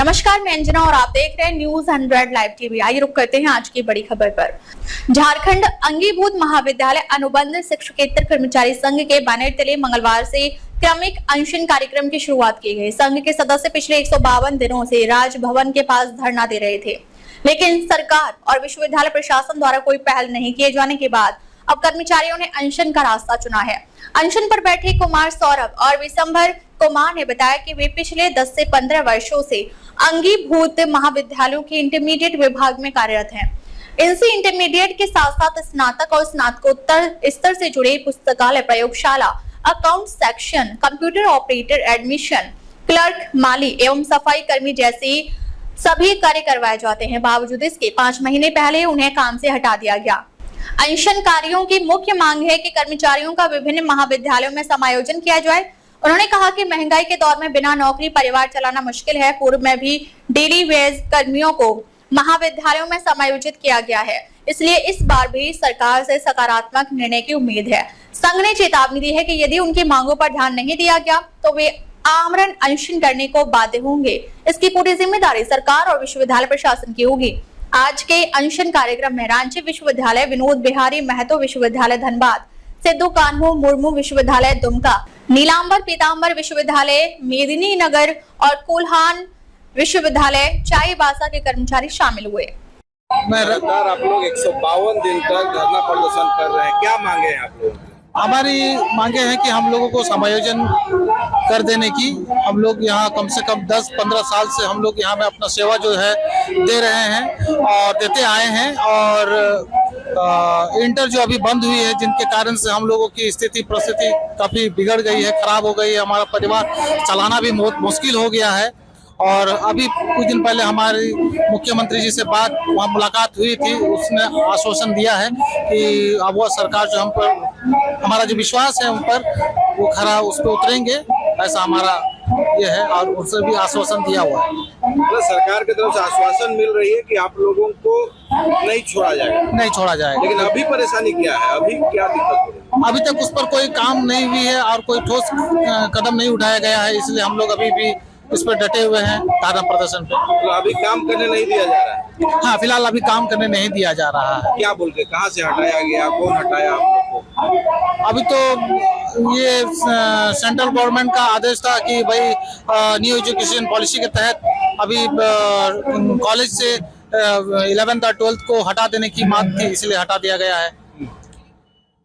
नमस्कार, मैं अंजना और आप देख रहे हैं न्यूज 100 लाइव टीवी। आइए रुक करते हैं आज की बड़ी खबर पर। झारखंड अंगीभूत महाविद्यालय अनुबंध शिक्षकेतर कर्मचारी संघ के बैनर तले मंगलवार से क्रमिक अनशन कार्यक्रम की शुरुआत की गई। संघ के सदस्य पिछले 152 दिनों से राजभवन के पास धरना दे रहे थे, लेकिन सरकार और विश्वविद्यालय प्रशासन द्वारा कोई पहल नहीं किए जाने के बाद अब कर्मचारियों ने अनशन का रास्ता चुना है। अनशन पर बैठे कुमार सौरभ और विशंभर कुमार ने बताया कि वे पिछले 10 से 15 वर्षों से अंगीभूत महाविद्यालयों के इंटरमीडिएट विभाग में कार्यरत हैं। इनसे इंटरमीडिएट के साथ साथ स्नातक और स्नातकोत्तर स्तर से जुड़े पुस्तकालय, प्रयोगशाला, account section, computer operator, admission, clerk, माली एवं सफाई कर्मी जैसे सभी कार्य करवाए जाते हैं। बावजूद इसके 5 महीने पहले उन्हें काम से हटा दिया गया। अनशनकारियों की मुख्य मांग है कि कर्मचारियों का विभिन्न महाविद्यालयों में समायोजन किया जाए। उन्होंने कहा कि महंगाई के दौर में बिना नौकरी परिवार चलाना मुश्किल है। पूर्व में भी डेली वेज कर्मियों को महाविद्यालयों में समायोजित किया गया है, इसलिए इस बार भी सरकार से सकारात्मक निर्णय की उम्मीद है। संघ ने चेतावनी दी है कि यदि उनकी मांगों पर ध्यान नहीं दिया गया तो वे आमरण अनशन करने को बाध्य होंगे। इसकी पूरी जिम्मेदारी सरकार और विश्वविद्यालय प्रशासन की होगी। आज के अनशन कार्यक्रम में रांची विश्वविद्यालय, विनोद बिहारी महतो विश्वविद्यालय धनबाद, सिद्धू कान्हू मुर्मू विश्वविद्यालय दुमका, नीलांबर पीतांबर विश्वविद्यालय मेदिनीनगर और कोल्हान विश्वविद्यालय चाईबासा के कर्मचारी शामिल हुए। लगातार आप लोग 152 दिन तक धरना प्रदर्शन कर रहे हैं, क्या मांगे हैं आप लोग? हमारी मांगे हैं कि हम लोगों को समायोजन कर देने की। हम लोग यहाँ कम से कम 10-15 साल से हम लोग यहाँ में अपना सेवा जो है दे रहे हैं और देते आए हैं। और इंटर जो अभी बंद हुई है, जिनके कारण से हम लोगों की परिस्थिति काफी बिगड़ गई है, खराब हो गई है। हमारा परिवार चलाना भी बहुत मुश्किल हो गया है। और अभी कुछ दिन पहले हमारी मुख्यमंत्री जी से वहाँ मुलाकात हुई थी। उसने आश्वासन दिया है कि अब वह सरकार जो हम पर, हमारा जो विश्वास है उन पर, वो खरा उस पर उतरेंगे, ऐसा हमारा ये है। और उनसे भी आश्वासन दिया हुआ है। मतलब सरकार की तरफ से आश्वासन मिल रही है कि आप लोगों को नहीं छोड़ा जाएगा। नहीं छोड़ा जाएगा। लेकिन अभी परेशानी क्या है, अभी क्या दिक्कत हो रही है? अभी तक उस पर कोई काम नहीं हुई है और कोई ठोस कदम नहीं उठाया गया है, इसलिए हम लोग अभी भी इस पर डटे हुए हैं धरना प्रदर्शन पे। तो अभी काम करने नहीं दिया जा रहा है? हाँ, फिलहाल अभी काम करने नहीं दिया जा रहा है। क्या बोल के, कहाँ से हटाया गया, कौन हटाया आप लोग को? अभी तो ये सेंट्रल गवर्नमेंट का आदेश था कि भाई न्यू एजुकेशन पॉलिसी के तहत अभी कॉलेज से 11th और 12th को हटा देने की मांग थी, इसलिए हटा दिया गया है।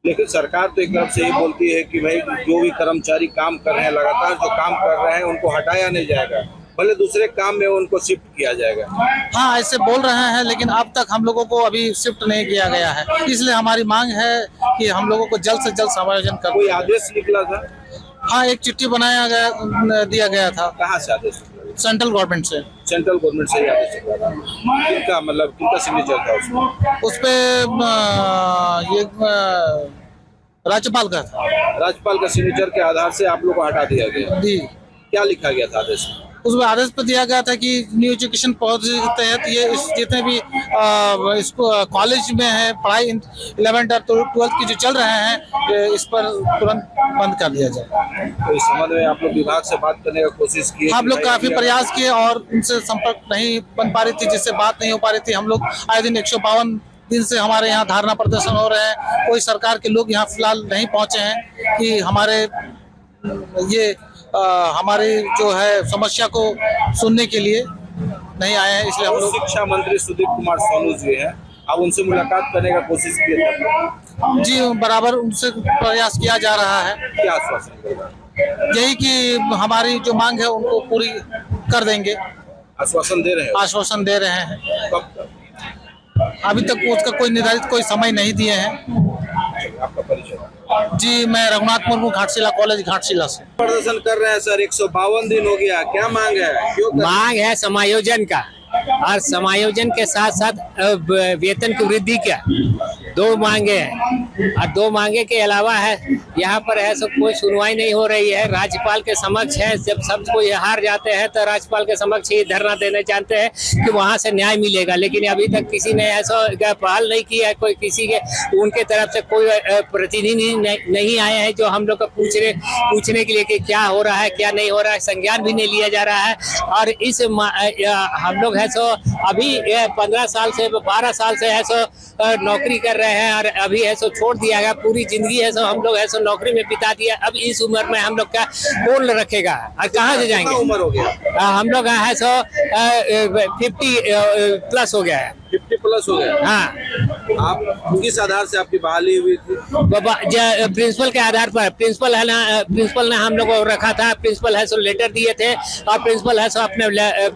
लेकिन सरकार तो एक तरफ से ये बोलती है कि भाई जो भी कर्मचारी काम कर रहे हैं, लगातार जो काम कर रहे हैं, उनको हटाया नहीं जाएगा, भले दूसरे काम में उनको शिफ्ट किया जाएगा। हाँ, ऐसे बोल रहे हैं, लेकिन अब तक हम लोगों को अभी शिफ्ट नहीं किया गया है। इसलिए हमारी मांग है कि हम लोगों को जल्द से जल्द समायोजन कर। कोई आदेश निकला था? हाँ, एक चिट्ठी दिया गया था। कहाँ से आदेश? सेंट्रल गवर्नमेंट से। सेंट्रल गवर्नमेंट से आदेश निकला था। किनका, मतलब किनका सिग्नेचर था उसमें? उस पे ये राज्यपाल का था। राज्यपाल का सिग्नेचर के आधार से आप लोग को हटा दिया गया जी। क्या लिखा गया था आदेश में? उसमें आदेश पर दिया गया था कि न्यू एजुकेशन पॉलिसी के तहत ये जितने भी इसको कॉलेज में है पढ़ाई 11th और 12th की जो चल रहे हैं, इस पर तुरंत बंद कर दिया जाए। तो इस संबंध में आप लोग विभाग से बात करने का कोशिश की? हम लोग काफी प्रयास किए और उनसे संपर्क नहीं बन पा रही थी, जिससे बात नहीं हो पा रही थी। हम लोग आए दिन 152 दिन से हमारे यहाँ धरना प्रदर्शन हो रहे हैं। कोई सरकार के लोग यहाँ फिलहाल नहीं पहुंचे हैं कि हमारी जो है समस्या को सुनने के लिए नहीं आए हैं, इसलिए हम लोग। शिक्षा मंत्री सुदीप कुमार सोनू जी हैं, अब उनसे मुलाकात करने का कोशिश किया था? जी, बराबर उनसे प्रयास किया जा रहा है। क्या आश्वासन दे रहा है? यही कि हमारी जो मांग है उनको पूरी कर देंगे। आश्वासन दे रहे हैं? आश्वासन दे रहे हैं। कब तक? अभी तक उसका कोई निर्धारित कोई समय नहीं दिए हैं। आपका परिचय? जी, मैं रघुनाथ मुर्मू, घाटशिला कॉलेज, घाटशिला से। प्रदर्शन कर रहे हैं सर, 152 दिन हो गया, क्या मांग है? क्यों मांग है समायोजन का, और समायोजन के साथ साथ वेतन की वृद्धि का। दो मांगे हैं और दो मांगे के अलावा है यहाँ पर है सब कोई सुनवाई नहीं हो रही है। राज्यपाल के समक्ष है, जब सब कोई हार जाते हैं तो राज्यपाल के समक्ष ही धरना देने चाहते हैं कि वहाँ से न्याय मिलेगा, लेकिन अभी तक किसी ने ऐसा पहल नहीं किया है। कोई किसी के उनके तरफ से कोई प्रतिनिधि नहीं आए हैं जो हम लोग को पूछने के लिए कि क्या हो रहा है क्या नहीं हो रहा है, संज्ञान भी नहीं लिया जा रहा है। और इस हम लोग है सो अभी 15 साल से 12 साल से है सो नौकरी कर रहे हैं और अभी है सो छोड़ दिया गया। पूरी जिंदगी है सो हम लोग है सो नौकरी में बिता दिया। अब इस उम्र में हम लोग का कौन रखेगा और कहाँ से जाएंगे? उम्र हो गया हम लोग है सो 50 प्लस हो गया है। 50 प्लस हो गया। हाँ, आप किस आधार से आपकी बहाली हुई थी? प्रिंसिपल के आधार पर प्रिंसिपल है ना, प्रिंसिपल ने हम लोग को रखा था। प्रिंसिपल है सो लेटर दिए थे और प्रिंसिपल है सो अपने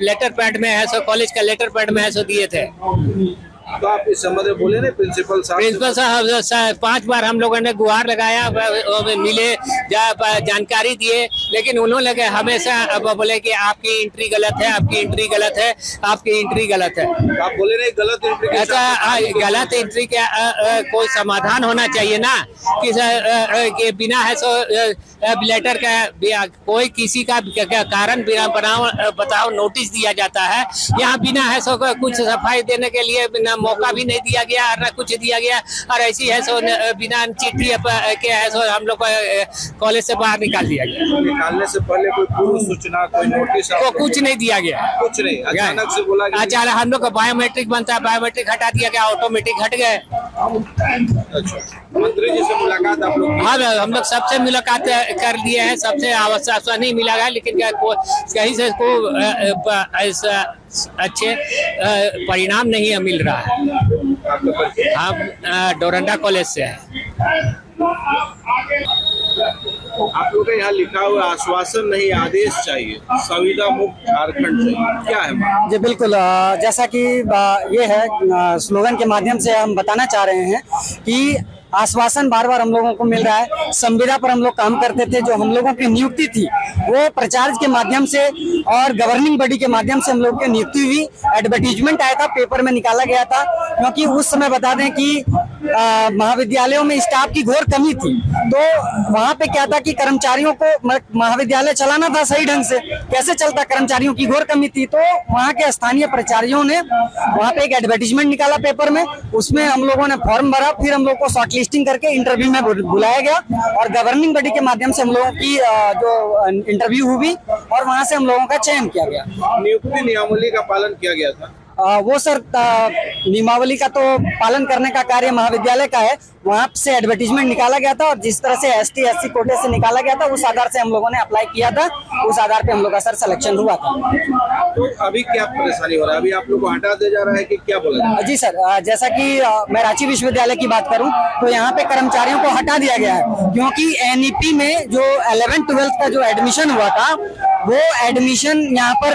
लेटर पैड में है सो कॉलेज का लेटर पैड में है सो दिए थे। तो आप इस संबंध में बोले ना प्रिंसिपल साहब 5 बार हम लोगों ने गुहार लगाया, मिले, जानकारी दिए, लेकिन उन्होंने लगे हमेशा बोले कि आपकी एंट्री गलत है, आपकी एंट्री गलत है, आपकी एंट्री गलत है। आप बोले नहीं गलत एंट्री? ऐसा गलत एंट्री का कोई समाधान होना चाहिए ना कि बिना है सो लेटर का कोई किसी का कारण बिना बताओ नोटिस दिया जाता है। यहाँ बिना है सो कुछ सफाई देने के लिए बिना मौका भी नहीं दिया गया और न कुछ दिया गया और ऐसी है सो बिना चिट्ठी के है सो हम लोग को कॉलेज से बाहर निकाल दिया गया। निकालने से पहले कोई पूर्व सूचना कोई नोटिस तो कुछ नहीं दिया गया, कुछ नहीं, अचानक से बोला अचानक हम लोग का बायोमेट्रिक बनता है, बायोमेट्रिक हटा दिया गया, ऑटोमेटिक हट गए। अच्छा, मंत्री जी से मुलाकात आप लोग? हाँ, हम लोग सबसे मुलाकात कर लिए हैं, सबसे आश्वासन नहीं मिला है, लेकिन कहीं से ऐसा अच्छे परिणाम नहीं मिल रहा है। हम डोरंडा कॉलेज से हैं। आप लोग के यहाँ लिखा हुआ आश्वासन नहीं आदेश चाहिए, संविदा मुक्त झारखंड चाहिए, क्या है? जी बिल्कुल, जैसा कि ये है स्लोगन के माध्यम से हम बताना चाह रहे हैं कि आश्वासन बार बार हम लोगों को मिल रहा है। संविदा पर हम लोग काम करते थे, जो हम लोगों की नियुक्ति थी वो प्रचार के माध्यम से और गवर्निंग बॉडी के माध्यम से हम लोग की नियुक्ति हुई। एडवर्टीजमेंट आया था, पेपर में निकाला गया था, क्योंकि उस समय बता दें कि महाविद्यालयों में स्टाफ की घोर कमी थी। तो वहाँ पे क्या था कि कर्मचारियों को महाविद्यालय चलाना था सही ढंग से, कैसे चलता, कर्मचारियों की घोर कमी थी। तो वहाँ के स्थानीय प्राचार्यों ने वहाँ पे एक एडवर्टीजमेंट निकाला पेपर में, उसमें हम लोगों ने फॉर्म भरा, फिर हम लोग को शॉर्ट लिस्टिंग करके इंटरव्यू में बुलाया गया और गवर्निंग बॉडी के माध्यम से हम लोगों की जो इंटरव्यू हुई और वहाँ से हम लोगों का चयन किया गया। नियुक्ति नियमावली का पालन किया गया था? वो सर नियमावली का तो पालन करने का कार्य महाविद्यालय का है। वहाँ से एडवर्टीजमेंट निकाला गया था और जिस तरह से ST SC कोटे से निकाला गया था, उस आधार से हम लोगों ने अप्लाई किया था, उस आधार पे हम लोग का सर सिलेक्शन हुआ था। तो अभी क्या परेशानी हो रहा है? अभी आप लोग को हटा दिया जा रहा है कि क्या बोला? जी सर, जैसा कि मैं रांची विश्वविद्यालय की बात करूं तो यहाँ पे कर्मचारियों को हटा दिया गया है, क्योंकि NEP में जो 11th-12th का जो एडमिशन हुआ था वो एडमिशन यहाँ पर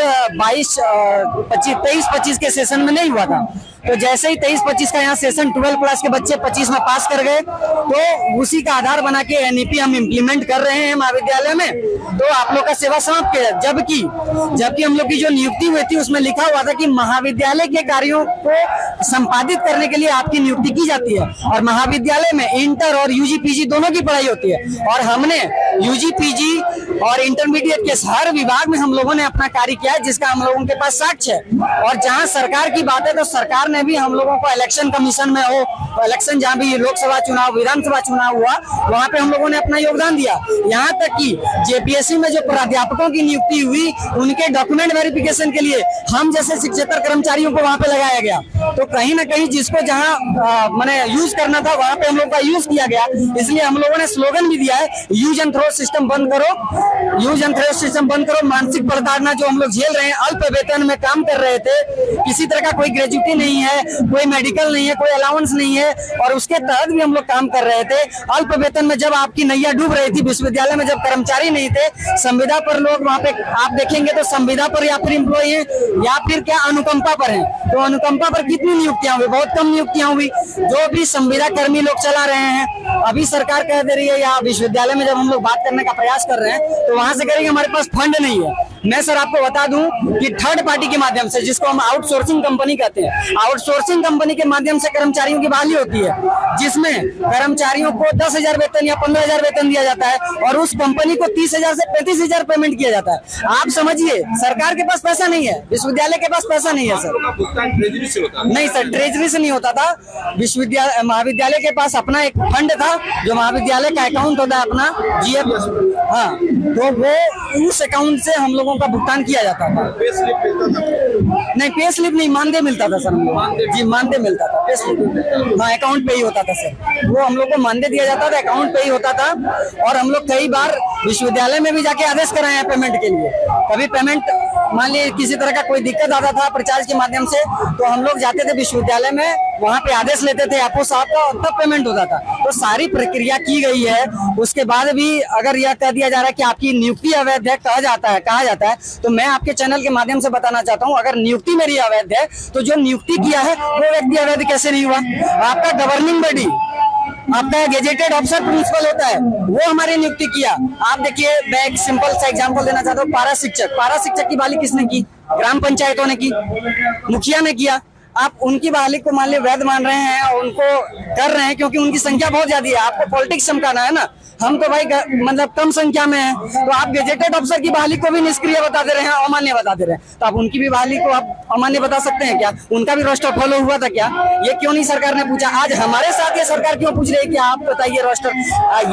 23-25 के सेशन में नहीं हुआ था। तो जैसे ही 23-25 का यहाँ सेशन 12 क्लास के बच्चे 25 में पास कर गए, तो उसी का आधार बना के NEP हम इम्प्लीमेंट कर रहे हैं महाविद्यालय में। तो आप लोग का सेवा समाप्त किया, जबकि हम लोग की जो नियुक्ति हुई थी उसमें लिखा हुआ था कि महाविद्यालय के कार्यों को संपादित करने के लिए आपकी नियुक्ति की जाती है और महाविद्यालय में इंटर और UG PG दोनों की पढ़ाई होती है। और हमने UG PG और इंटरमीडिएट के हर विभाग में हम लोगों ने अपना कार्य किया है, जिसका हम लोगों के पास साक्ष्य है। और जहाँ सरकार की बात है तो सरकार ने भी हम लोगों को इलेक्शन कमीशन में हो, इलेक्शन जहाँ भी लोकसभा चुनाव, विधानसभा चुनाव हुआ, वहाँ पे हम लोगों ने अपना योगदान दिया। यहाँ तक कि JPSC में जो प्राध्यापकों की नियुक्ति हुई, उनके डॉक्यूमेंट वेरिफिकेशन के लिए हम जैसे शिक्षेतर कर्मचारियों को वहाँ पे लगाया गया। तो कहीं ना कहीं जिसको जहाँ मैंने यूज करना था वहाँ पे हम लोग का यूज किया गया। इसलिए हम लोगों ने स्लोगन भी दिया है, यूज एंड थ्रो सिस्टम बंद करो, यूज एंड थ्रो सिस्टम बंद करो। मानसिक प्रताड़ना जो हम लोग झेल रहे हैं, अल्प वेतन में काम कर रहे थे, किसी तरह का कोई ग्रेजुएटी नहीं है, कोई मेडिकल नहीं है, कोई अलाउंस नहीं है, और उसके तहत भी हम लोग काम कर रहे थे। अल्प वेतन में जब आपकी नैया डूब रही थी, विश्वविद्यालय में जब कर्मचारी नहीं थे, संविदा पर लोग वहाँ पे आप देखेंगे तो संविदा पर या फिर एम्प्लॉय है या फिर क्या अनुकंपा पर है। तो अनुकंपा पर कितनी नियुक्तियां हुई? बहुत कम नियुक्तियां हुई। जो भी संविदा कर्मी लोग चला रहे हैं, अभी सरकार कह दे रही है, या विश्वविद्यालय में जब हम लोग बात करने का प्रयास कर रहे हैं तो वहां से कह रही है हमारे पास फंड नहीं है। मैं सर आपको बता दूं कि थर्ड पार्टी के माध्यम से, जिसको हम आउटसोर्सिंग कंपनी कहते हैं, आउटसोर्सिंग कंपनी के माध्यम से कर्मचारियों की बहाली होती है, जिसमें कर्मचारियों को 10,000 वेतन या 15,000 वेतन दिया जाता है और उस कंपनी को 30,000 से 35,000 पेमेंट किया जाता है। आप समझिए, सरकार के पास पैसा नहीं है, विश्वविद्यालय के पास पैसा नहीं है सर। भुगतान ट्रेजरी से होता है? नहीं सर, ट्रेजरी से नहीं होता था। विश्वविद्यालय महाविद्यालय के पास अपना एक फंड था, जो महाविद्यालय का अकाउंट होता है अपना GF, हाँ, तो वो उस अकाउंट से हम लोगों का भुगतान किया जाता था। पे स्लिप मिलता था? नहीं, पे स्लिप नहीं, मानदेय मिलता था सर हम लोग। जी, मानदेय मिलता था, पे स्लिप हाँ अकाउंट पे ही होता था सर। वो हम लोग को मानदेय दिया जाता था, अकाउंट पे ही होता था। और हम लोग कई बार विश्वविद्यालय में भी जाके आदेश कराए हैं पेमेंट के लिए। कभी पेमेंट मान लीजिए किसी तरह का कोई दिक्कत आता था प्रचार के माध्यम से, तो हम लोग जाते थे विश्वविद्यालय में, वहाँ पे आदेश लेते थे आपको साहब का, तब पेमेंट होता था। तो सारी प्रक्रिया की गई है। उसके बाद भी अगर यह कह दिया जा रहा है कि आपकी नियुक्ति अवैध है, कहा जाता है, तो मैं आपके चैनल के माध्यम से बताना चाहता हूँ, अगर नियुक्ति मेरी अवैध है तो जो नियुक्ति किया है वो व्यक्ति अवैध कैसे नहीं हुआ? आपका गवर्निंग बॉडी, आपका गेजेटेड ऑफिसर प्रिंसिपल होता है, वो हमारी नियुक्ति किया। आप देखिए, मैं एक सिंपल सा एग्जांपल देना चाहता हूँ। पारा शिक्षक की बहाली किसने की? ग्राम पंचायतों ने की, मुखिया ने किया। आप उनकी बहाली को मान लीजिए वैध मान रहे हैं और उनको कर रहे हैं क्योंकि उनकी संख्या बहुत ज्यादा है। आपको पॉलिटिक्स चमकाना है ना, हम तो भाई मतलब कम संख्या में है, तो आप गेजेटेड ऑफिसर की बहाली को भी निष्क्रिय बता दे रहे हैं, अमान्य बता दे रहे हैं। तो आप उनकी भी बहाली को आप अमान्य बता सकते हैं क्या? उनका भी रोस्टर फॉलो हुआ था क्या? ये क्यों नहीं सरकार ने पूछा? आज हमारे साथ ये सरकार क्यों पूछ रही है कि आप बताइए रोस्टर?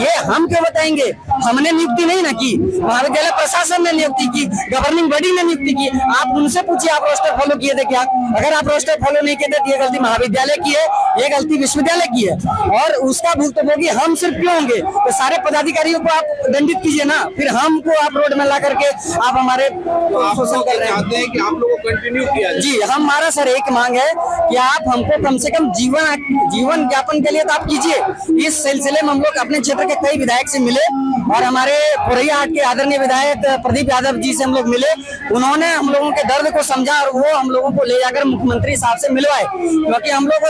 ये हम क्यों बताएंगे? हमने नियुक्ति नहीं ना की, महाविद्यालय प्रशासन ने नियुक्ति की, गवर्निंग बॉडी ने नियुक्ति की। आप उनसे पूछिए, आप रोस्टर फॉलो किए थे क्या? अगर आप रोस्टर फॉलो नहीं किए थे तो ये गलती महाविद्यालय की है, ये गलती विश्वविद्यालय की है, और उसका भुगतान हम सिर्फ क्यों होंगे? तो सारे पदाधिकारियों को आप दंडित कीजिए ना, फिर हमको आप रोड में ला करके आप हमारे शोषण कर रहे हैं। चाहते हैं कि आप लोगों को कंटिन्यू किया जाए? जी, हमारा सर एक मांग है कि आप हमको कम से कम जीवन यापन के लिए तो आप कीजिए। इस सिलसिले में हम लोग अपने क्षेत्र के कई विधायक से मिले और हमारे पुरैया हाट के आदरणीय विधायक प्रदीप यादव जी से हम लोग मिले। उन्होंने हम लोगों के दर्द को समझा और वो हम लोगों को ले जाकर मुख्यमंत्री साहब से मिलवाए, क्योंकि हम लोग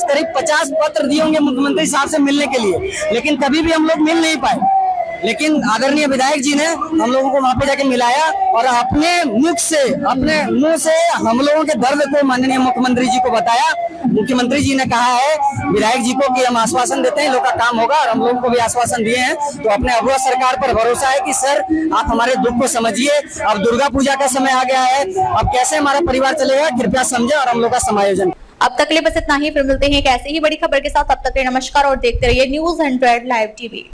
करीब 50 पत्र दिए होंगे मुख्यमंत्री साहब से मिलने के लिए, लेकिन कभी भी हम लोग मिल नहीं पाए। लेकिन आदरणीय विधायक जी ने हम लोगों को वहां पे जाके मिलाया और अपने मुंह से हम लोगों के दर्द को माननीय मुख्यमंत्री जी को बताया। मुख्यमंत्री जी ने कहा है विधायक जी को कि हम आश्वासन देते हैं, लोग का काम होगा, और हम लोगों को भी आश्वासन दिए हैं। तो अपने अगुआ सरकार पर भरोसा है कि सर आप हमारे दुख को समझिए। अब दुर्गा पूजा का समय आ गया है, अब कैसे हमारा परिवार चलेगा, कृपया समझे और हम लोग का समायोजन। अब तक के लिए बस इतना ही, फिर मिलते हैं एक ऐसी ही बड़ी खबर के साथ। तब तक के लिए नमस्कार और देखते रहिए News 100 Live TV।